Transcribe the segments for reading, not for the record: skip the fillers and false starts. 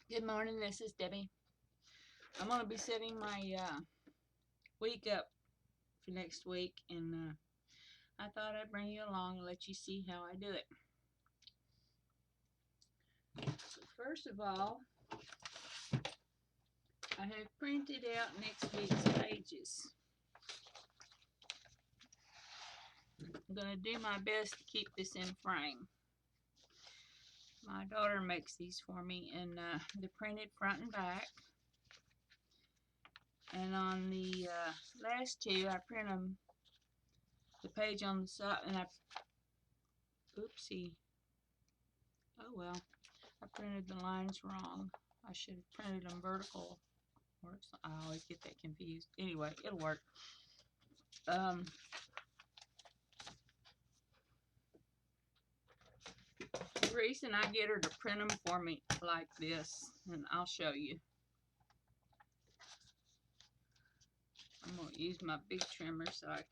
Good morning, this is Debbie. I'm going to be setting my week up for next week, and I thought I'd bring you along and let you see how I do it. So first of all, I have printed out next week's pages. I'm going to do my best to keep this in frame. My daughter makes these for me, and they're printed front and back. And on the last two, I print them the page on the side, and oopsie. Oh well, I printed the lines wrong. I should have printed them vertical. I always get that confused. Anyway, it'll work. The reason I get her to print them for me like this, and I'll show you. I'm going to use my big trimmer so I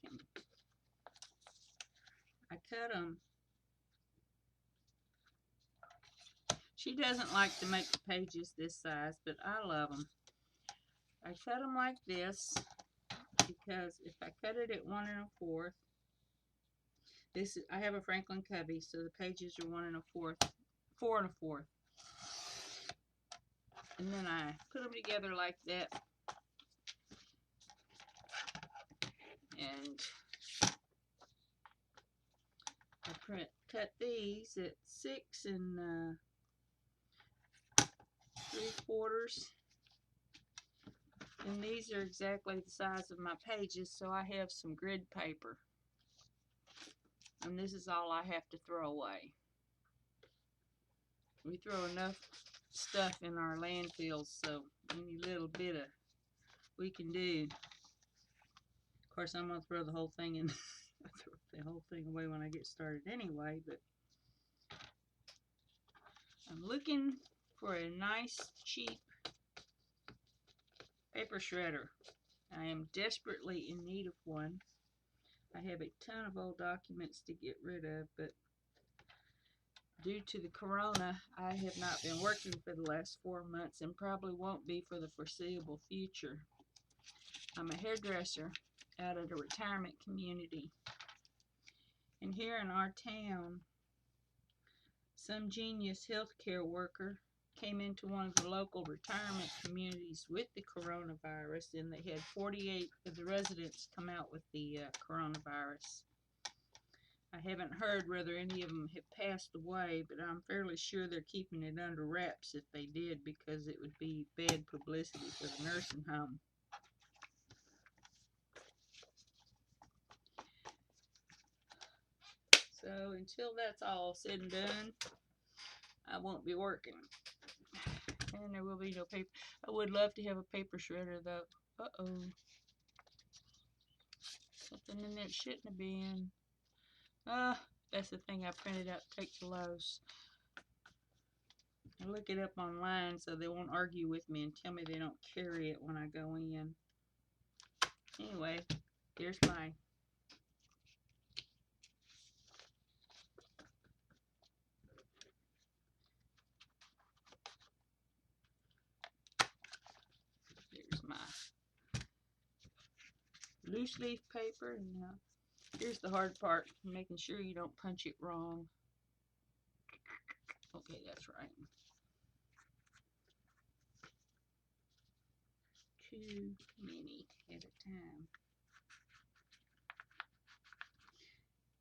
cut them. She doesn't like to make the pages this size, but I love them. I cut them like this because if I cut it at 1 1/4, I have a Franklin Covey, so the pages are 1 1/4, 4 1/4. And then I put them together like that. And I cut these at 6 3/4. And these are exactly the size of my pages, so I have some grid paper. And this is all I have to throw away. We throw enough stuff in our landfills, so any little bit of we can do. Of course, I'm going to throw the whole thing in. I throw the whole thing away when I get started anyway, but I'm looking for a nice, cheap paper shredder. I am desperately in need of one. I have a ton of old documents to get rid of, but due to the corona, I have not been working for the last 4 months and probably won't be for the foreseeable future. I'm a hairdresser out at a retirement community. And here in our town, some genius healthcare worker came into one of the local retirement communities with the coronavirus, and they had 48 of the residents come out with the coronavirus. I haven't heard whether any of them have passed away, but I'm fairly sure they're keeping it under wraps if they did, because it would be bad publicity for the nursing home. So until that's all said and done, I won't be working. And there will be no paper. I would love to have a paper shredder though. Uh-oh. Something in that shouldn't have been. That's the thing I printed out to take to Lowe's. I look it up online so they won't argue with me and tell me they don't carry it when I go in. Anyway, here's my loose leaf paper. And now here's the hard part, making sure you don't punch it wrong. Okay, that's right. Too many at a time.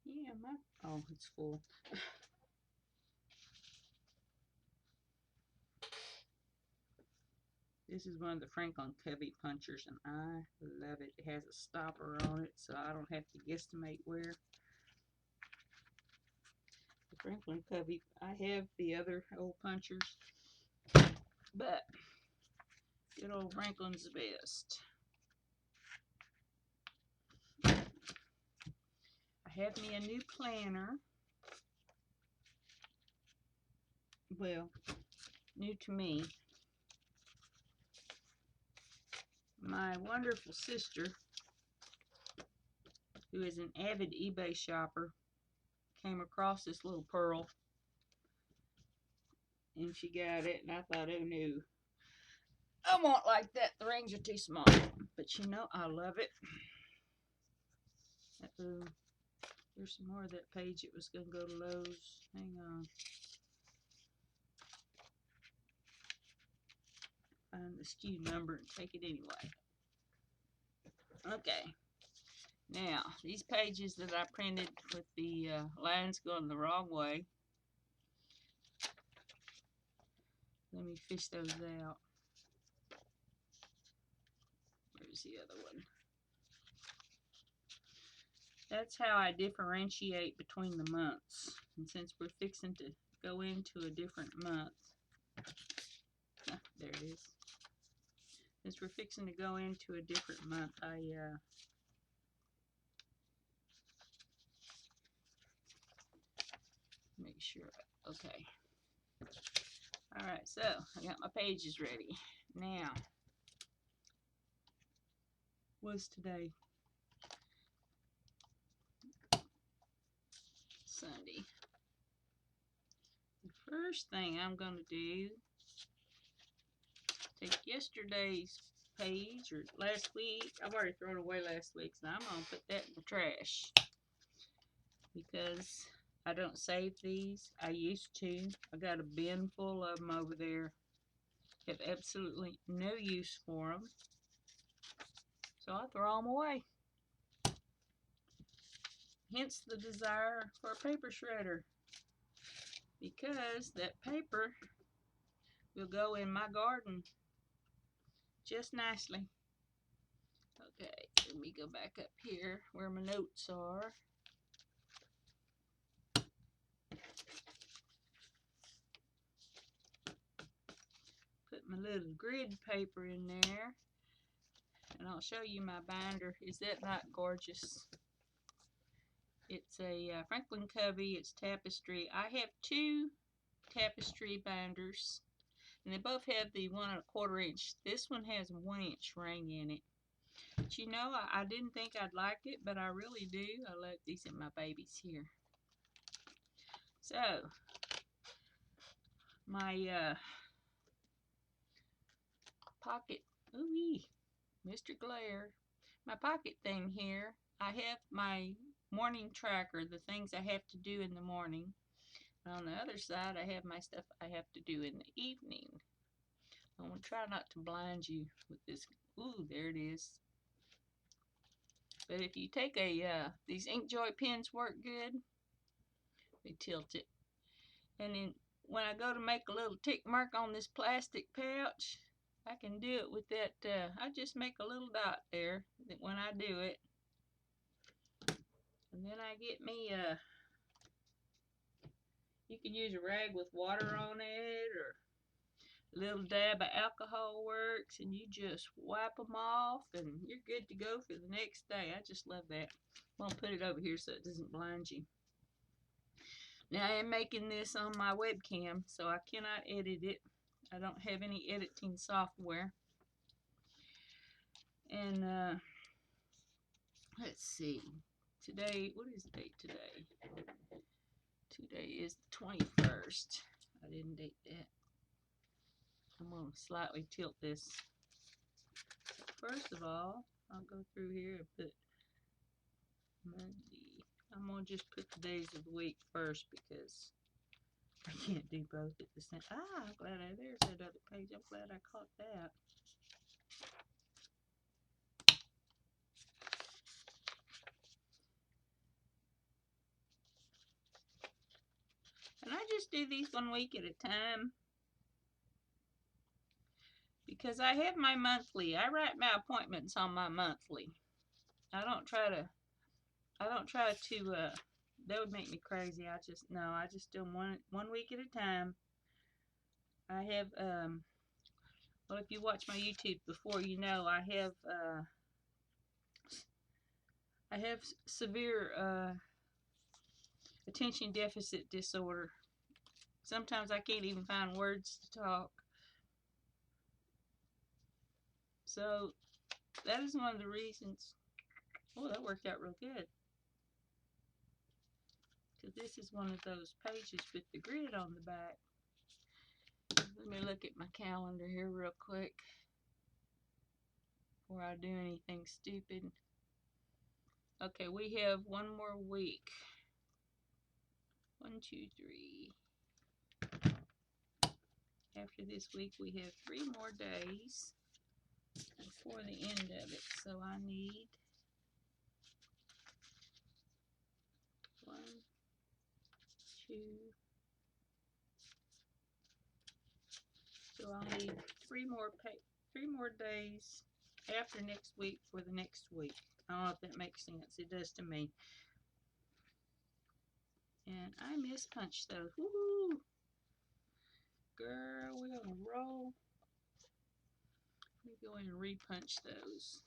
Yeah, oh, it's full. This is one of the Franklin Covey punchers, and I love it. It has a stopper on it, so I don't have to guesstimate where. The Franklin Covey, I have the other old punchers, but good old Franklin's the best. I have me a new planner. Well, new to me. My wonderful sister, who is an avid eBay shopper, came across this little pearl and she got it, and I thought, oh no, I won't like that. The rings are too small. But you know, I love it. Uh-oh. There's some more of that page. It was going to go to Lowe's. Hang on. Find the SKU number and take it anyway. Okay. Now, these pages that I printed with the lines going the wrong way, let me fish those out. Where's the other one? That's how I differentiate between the months. And since we're fixing to go into a different month, there it is. Since we're fixing to go into a different month, I make sure. Okay. All right, so I got my pages ready. Now, what's today? Sunday. The first thing I'm going to do, take yesterday's page, or last week. I've already thrown away last week's, so I'm going to put that in the trash. Because I don't save these. I used to. I got a bin full of them over there. Have absolutely no use for them. So I throw them away. Hence the desire for a paper shredder. Because that paper will go in my garden just nicely. Okay, let me go back up here where my notes are. Put my little grid paper in there. And I'll show you my binder. Is that not gorgeous? It's a Franklin Covey. It's tapestry. I have two tapestry binders. And they both have the 1 1/4 inch. This one has a 1 inch ring in it. But you know, I didn't think I'd like it, but I really do. I love these in my babies here. So, my pocket, ooh-wee, Mr. Glare. My pocket thing here, I have my morning tracker, the things I have to do in the morning. And on the other side, I have my stuff I have to do in the evening. I'm going to try not to blind you with this. Ooh, there it is. But if you take these InkJoy pens work good. They tilt it. And then when I go to make a little tick mark on this plastic pouch, I can do it with that. I just make a little dot there when I do it. And then I get me you can use a rag with water on it, or a little dab of alcohol works, and you just wipe them off and you're good to go for the next day. I just love that. I'm gonna put it over here so it doesn't blind you. Now I am making this on my webcam, so I cannot edit it. I don't have any editing software. And let's see. Today, what is the date today? Today is the 21st. I didn't date that. I'm going to slightly tilt this. First of all, I'll go through here and put Monday. I'm going to just put the days of the week first because I can't do both at the same time. Ah, I'm glad there's that other page. I'm glad I caught that. And I just do these 1 week at a time because I have my monthly. I write my appointments on my monthly. I don't try to, that would make me crazy. I just do them one week at a time. I have, well, if you watch my YouTube before, you know I have severe attention deficit disorder. Sometimes I can't even find words to talk. So that is one of the reasons. Oh, that worked out real good. Because this is one of those pages with the grid on the back. look at my calendar here real quick before I do anything stupid. Okay, we have one more week. 1, 2, 3. After this week, we have 3 more days before the end of it. So I need 1, 2. So I'll need 3 more days after next week for the next week. I don't know if that makes sense. It does to me. And I mispunched those. Woohoo! Girl, we're gonna roll. Let me go in and repunch those.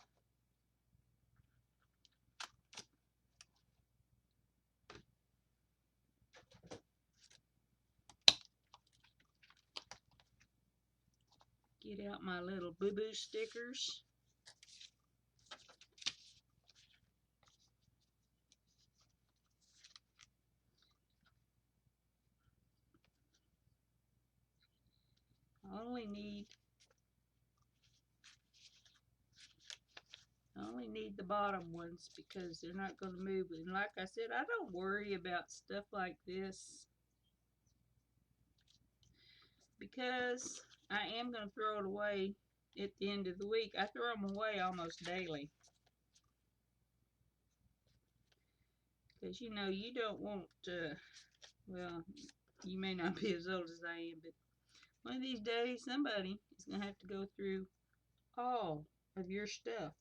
Get out my little boo-boo stickers. I only need the bottom ones because they're not going to move. And like I said, I don't worry about stuff like this because I am going to throw it away at the end of the week. I throw them away almost daily. Because, you know, you don't want to, well, you may not be as old as I am, but one of these days somebody is going to have to go through all of your stuff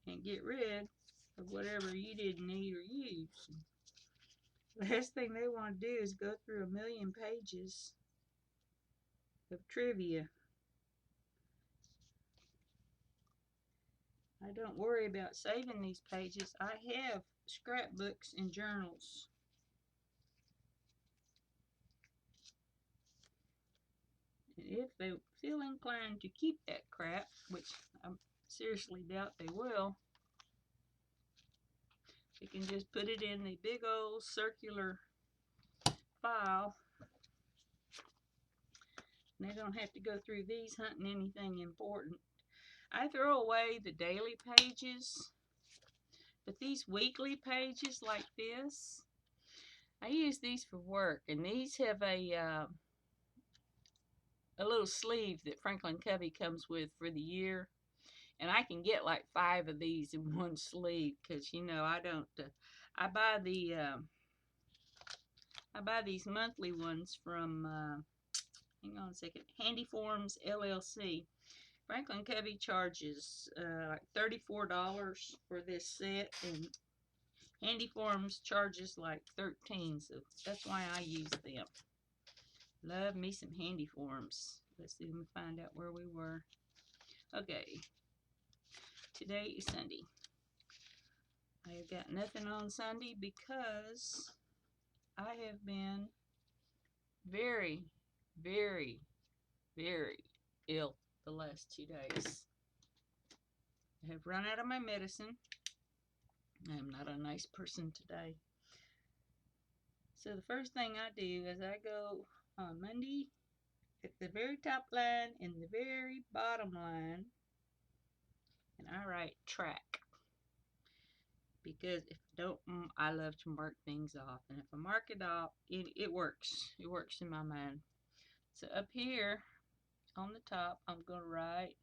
and get rid of whatever you didn't need or use. The last thing they want to do is go through 1,000,000 pages of trivia. I don't worry about saving these pages. I have scrapbooks and journals. And if they feel inclined to keep that crap, which I seriously doubt they will, they can just put it in the big old circular file. And they don't have to go through these hunting anything important. I throw away the daily pages, but these weekly pages like this, I use these for work, and these have a little sleeve that Franklin Covey comes with for the year, and I can get like 5 of these in one sleeve because, you know, I don't. I buy these monthly ones from. Hang on a second. Handy Forms LLC. Franklin Covey charges like $34 for this set, and Handy Forms charges like $13, so that's why I use them. Love me some Handy Forms. Let's see, let me find out where we were. Okay, today is Sunday. I have got nothing on Sunday because I have been very, very, very ill the last 2 days. I have run out of my medicine. I am not a nice person today. So the first thing I do is I go on Monday at the very top line and the very bottom line, and I write track. Because if I don't, I love to mark things off. And if I mark it off, it works. It works in my mind. So up here on the top, I'm going to write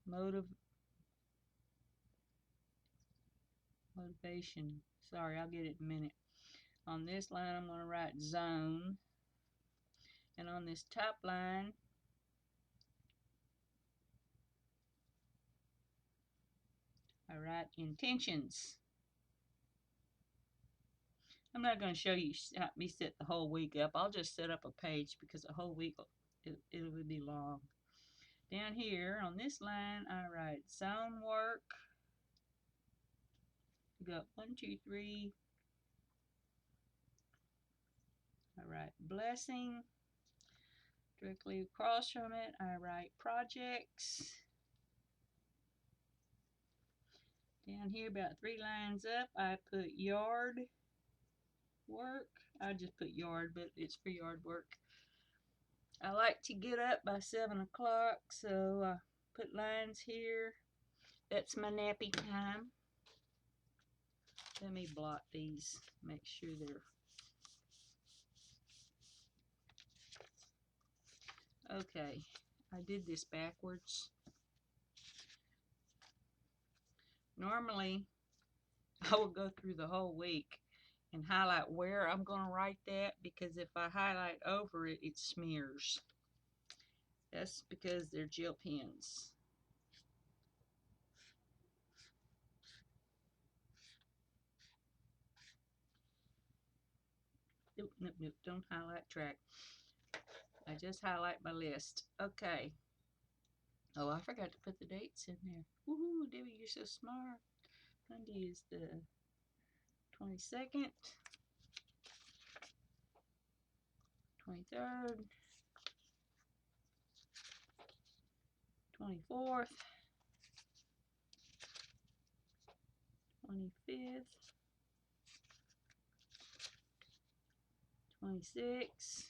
motivation. Sorry, I'll get it in a minute. On this line, I'm going to write zone. And on this top line, I write intentions. I'm not going to show you me set the whole week up. I'll just set up a page because the whole week it would be long. Down here on this line, I write zone work. We got 1, 2, 3. I write blessing. Directly across from it, I write projects. Down here, about 3 lines up, I put yard work. I just put yard, but it's for yard work. I like to get up by 7 o'clock, so I put lines here. That's my nappy time. Let me blot these, make sure they're okay. I did this backwards. Normally, I will go through the whole week and highlight where I'm going to write that, because if I highlight over it, it smears. That's because they're gel pens. Nope, nope, nope, don't highlight track. I just highlight my list. Okay. Oh, I forgot to put the dates in there. Woohoo, Debbie, you're so smart. Monday is the 22nd, 23rd, 24th, 25th, 26th.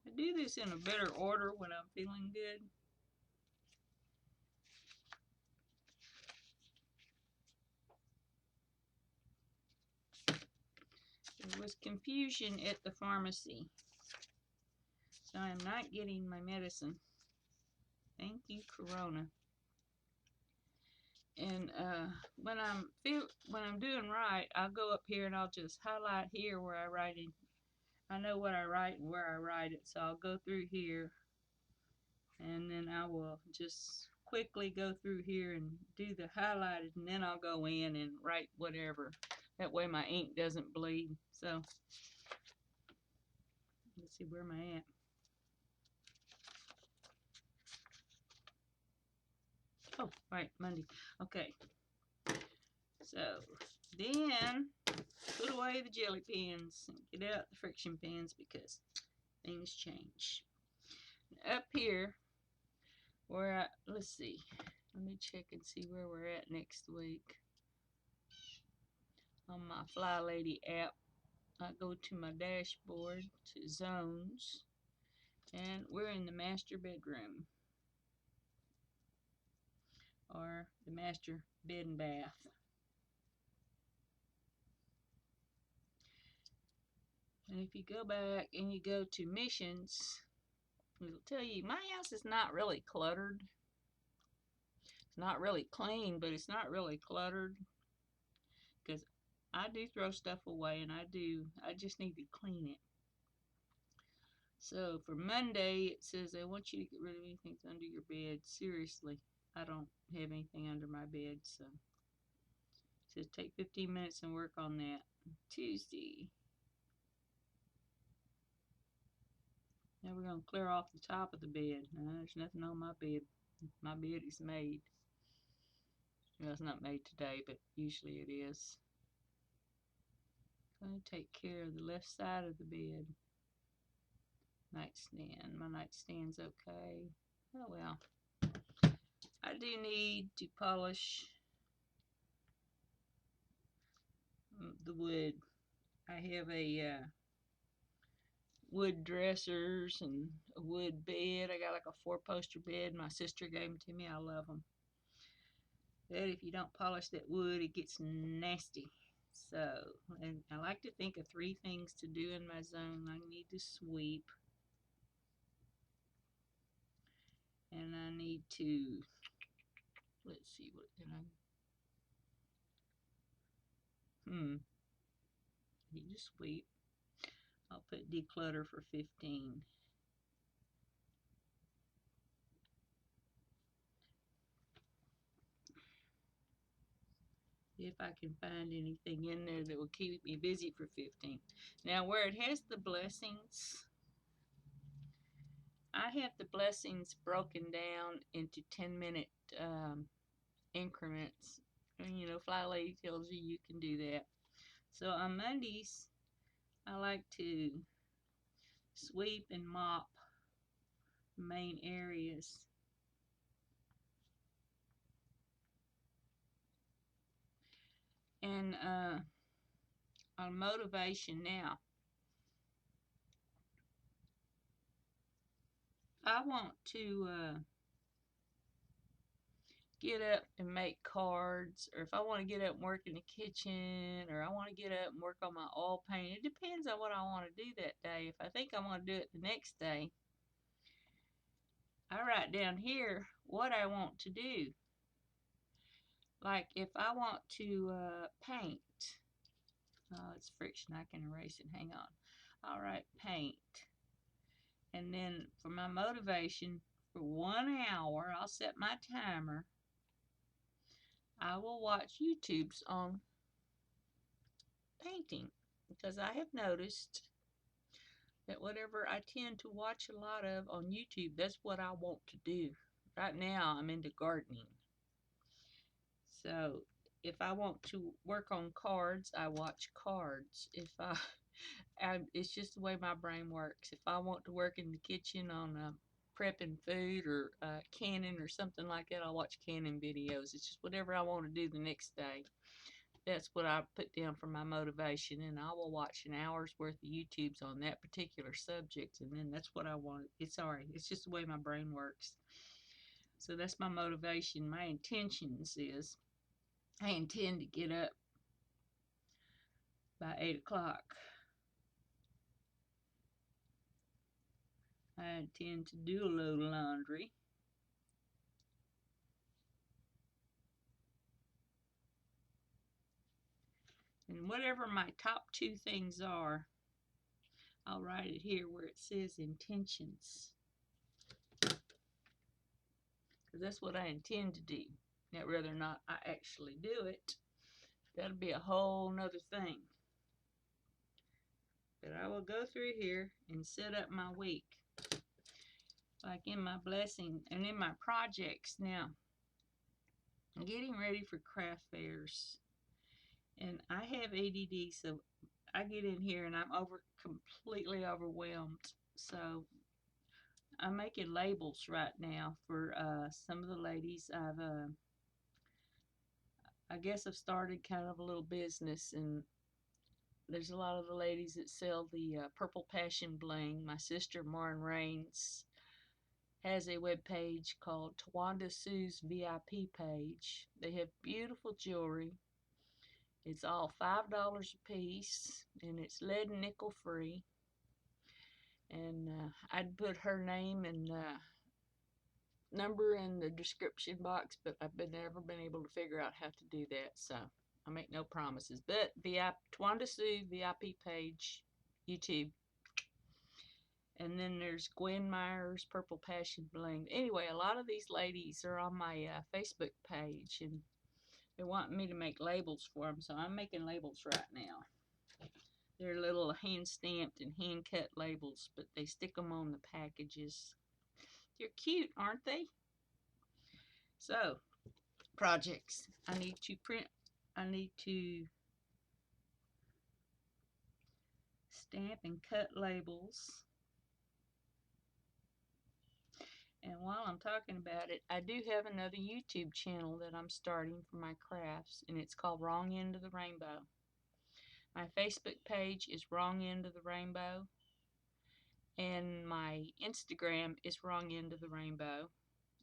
I do this in a better order when I'm feeling good. There was confusion at the pharmacy, so I'm not getting my medicine. Thank you, Corona. And when I'm doing right, I'll go up here and I'll just highlight here where I write in. I know what I write and where I write it, so I'll go through here, and then I will just quickly go through here and do the highlighted, and then I'll go in and write whatever. That way my ink doesn't bleed. So let's see, where am I at? Oh, right, Monday. Okay. So then put away the jelly pens and get out the friction pens, because things change. Up here, where let's see, let me check and see where we're at next week. On my Fly Lady app, I go to my dashboard to zones, and we're in the master bedroom, or the master bed and bath. And if you go back and you go to missions, it'll tell you my house is not really cluttered. It's not really clean, but it's not really cluttered, because I do throw stuff away, and I just need to clean it. So for Monday, it says I want you to get rid of anything under your bed. Seriously, I don't have anything under my bed, so it says take 15 minutes and work on that. Tuesday, now we're going to clear off the top of the bed. Now, there's nothing on my bed. My bed is made. Well, it's not made today, but usually it is. Going to take care of the left side of the bed. Nightstand. My nightstand's okay. Oh well. I do need to polish the wood. I have a wood dressers and a wood bed. I got like a 4-poster bed. My sister gave them to me. I love them. But if you don't polish that wood, it gets nasty. So, and I like to think of 3 things to do in my zone. I need to sweep, and I need to, let's see, what can I need to sweep. I'll put declutter for 15. If I can find anything in there that will keep me busy for 15. Now, where it has the blessings, I have the blessings broken down into 10-minute increments. And, you know, Fly Lady tells you you can do that. So on Mondays, I like to sweep and mop main areas. And on motivation now. I want to get up and make cards, or if I want to get up and work in the kitchen, or I want to get up and work on my oil paint. It depends on what I want to do that day. If I think I want to do it the next day, I write down here what I want to do. Like if I want to paint, oh, it's friction. I can erase it. Hang on. All right, paint. And then for my motivation, for 1 hour, I'll set my timer. I will watch YouTubes on painting because I have noticed that whatever I tend to watch a lot of on YouTube, that's what I want to do. Right now, I'm into gardening. So if I want to work on cards, I watch cards. If it's just the way my brain works. If I want to work in the kitchen on prepping food or canning or something like that, I'll watch canning videos. It's just whatever I want to do the next day. That's what I put down for my motivation, and I will watch an hour's worth of YouTubes on that particular subject, and then that's what I want. It's alright. It's just the way my brain works. So that's my motivation. My intentions is I intend to get up by 8 o'clock. I intend to do a load of laundry. And whatever my top 2 things are, I'll write it here where it says intentions. Because that's what I intend to do. Now, whether or not I actually do it, that'll be a whole nother thing. But I will go through here and set up my week. Like in my blessing and in my projects now. I'm getting ready for craft fairs. And I have ADD, so I get in here and I'm completely overwhelmed. So I'm making labels right now for some of the ladies. I guess I've started kind of a little business, and there's a lot of the ladies that sell the Purple Passion Bling. My sister Maureen Rains has a web page called Tawanda Sue's VIP page. They have beautiful jewelry. It's all $5 a piece, and it's lead and nickel free. And I'd put her name and number in the description box, but I've never been able to figure out how to do that, so I make no promises. But Tawanda Sue VIP page, YouTube. And then there's Gwen Myers Purple Passion Bling. Anyway, a lot of these ladies are on my Facebook page, and they want me to make labels for them, so I'm making labels right now. They're little hand stamped and hand cut labels, but they stick them on the packages. They're cute, aren't they? So, projects. I need to stamp and cut labels. And while I'm talking about it, I do have another YouTube channel that I'm starting for my crafts, and it's called Wrong End of the Rainbow. My Facebook page is Wrong End of the Rainbow, and my Instagram is Wrong End of the Rainbow.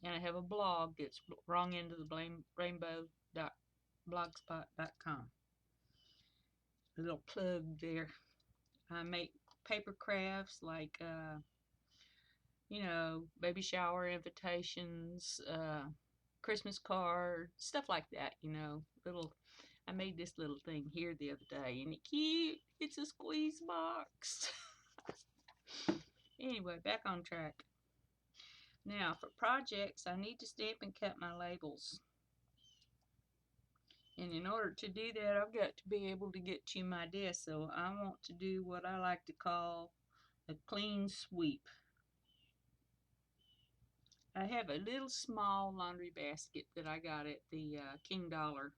And I have a blog that's wrongendoftherainbow.blogspot.com. A little plug there. I make paper crafts like, baby shower invitations, Christmas cards, stuff like that, I made this little thing here the other day, and it's cute. It's a squeeze box. Anyway, back on track. Now, for projects, I need to stamp and cut my labels. And in order to do that, I've got to be able to get to my desk. So I want to do what I like to call a clean sweep. I have a little small laundry basket that I got at the King Dollar.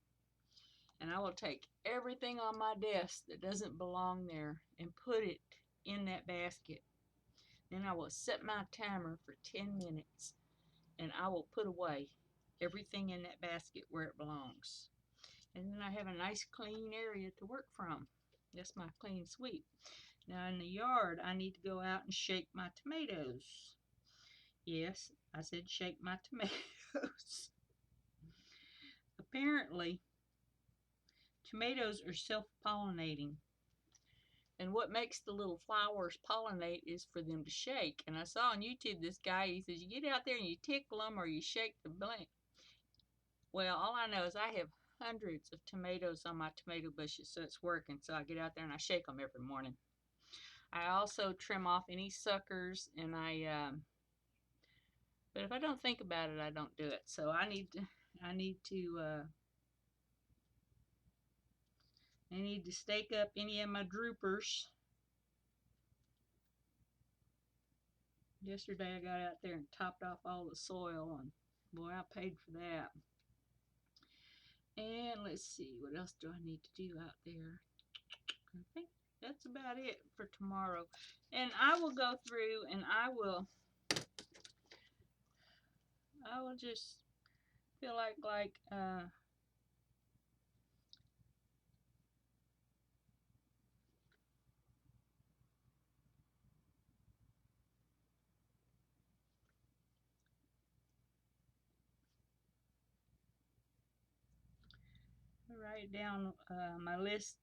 And I will take everything on my desk that doesn't belong there and put it in that basket. Then I will set my timer for 10 minutes, and I will put away everything in that basket where it belongs. And then I have a nice clean area to work from. That's my clean sweep. Now in the yard, I need to go out and shake my tomatoes. Yes, I said shake my tomatoes. Apparently, tomatoes are self-pollinating. And what makes the little flowers pollinate is for them to shake. And I saw on YouTube this guy, he says, you get out there and you tickle them or you shake the blank. Well, all I know is I have hundreds of tomatoes on my tomato bushes, so it's working. So I get out there and I shake them every morning. I also trim off any suckers, and but if I don't think about it, I don't do it. So I need to stake up any of my droopers. Yesterday I got out there and topped off all the soil, and boy, I paid for that. And let's see, what else do I need to do out there? I think that's about it for tomorrow. And I will go through and I will just feel like write down my list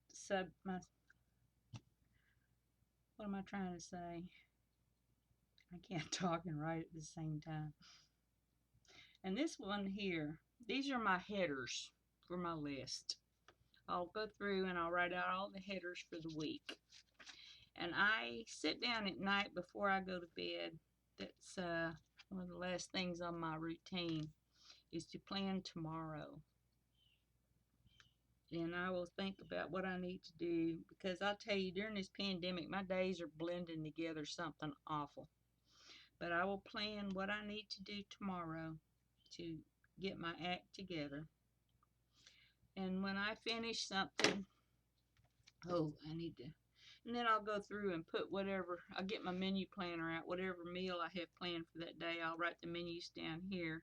what am I trying to say? I can't talk and write at the same time. And this one here, these are my headers for my list. I'll go through and I'll write out all the headers for the week. And I sit down at night before I go to bed. That's one of the last things on my routine is to plan tomorrow. And I will think about what I need to do, because I'll tell you, during this pandemic, my days are blending together something awful. But I will plan what I need to do tomorrow to get my act together. And when I finish something, and then I'll go through and put whatever, I'll get my menu planner out, whatever meal I have planned for that day, I'll write the menus down here.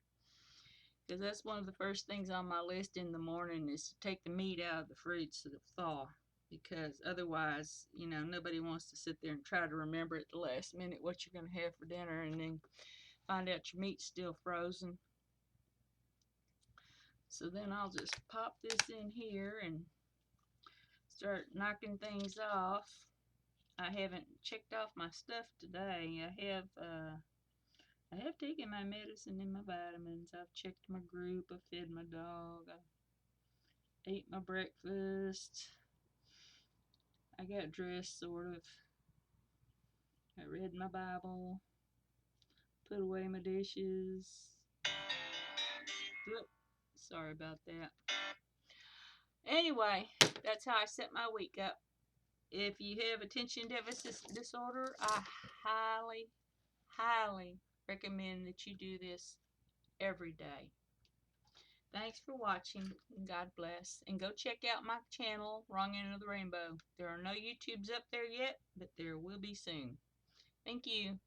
Because that's one of the first things on my list in the morning, is to take the meat out of the fridge so it'll thaw. Because otherwise, nobody wants to sit there and try to remember at the last minute what you're going to have for dinner and then find out your meat's still frozen. So then I'll just pop this in here and start knocking things off. I haven't checked off my stuff today. I have taken my medicine and my vitamins. I've checked my group. I fed my dog. I ate my breakfast. I got dressed, sort of. I read my Bible. Put away my dishes. Whoop. Sorry about that. Anyway, that's how I set my week up. If you have attention deficit disorder, I highly, highly recommend that you do this every day. Thanks for watching. God bless. And go check out my channel, Wrong End of the Rainbow. There are no YouTubes up there yet, but there will be soon. Thank you.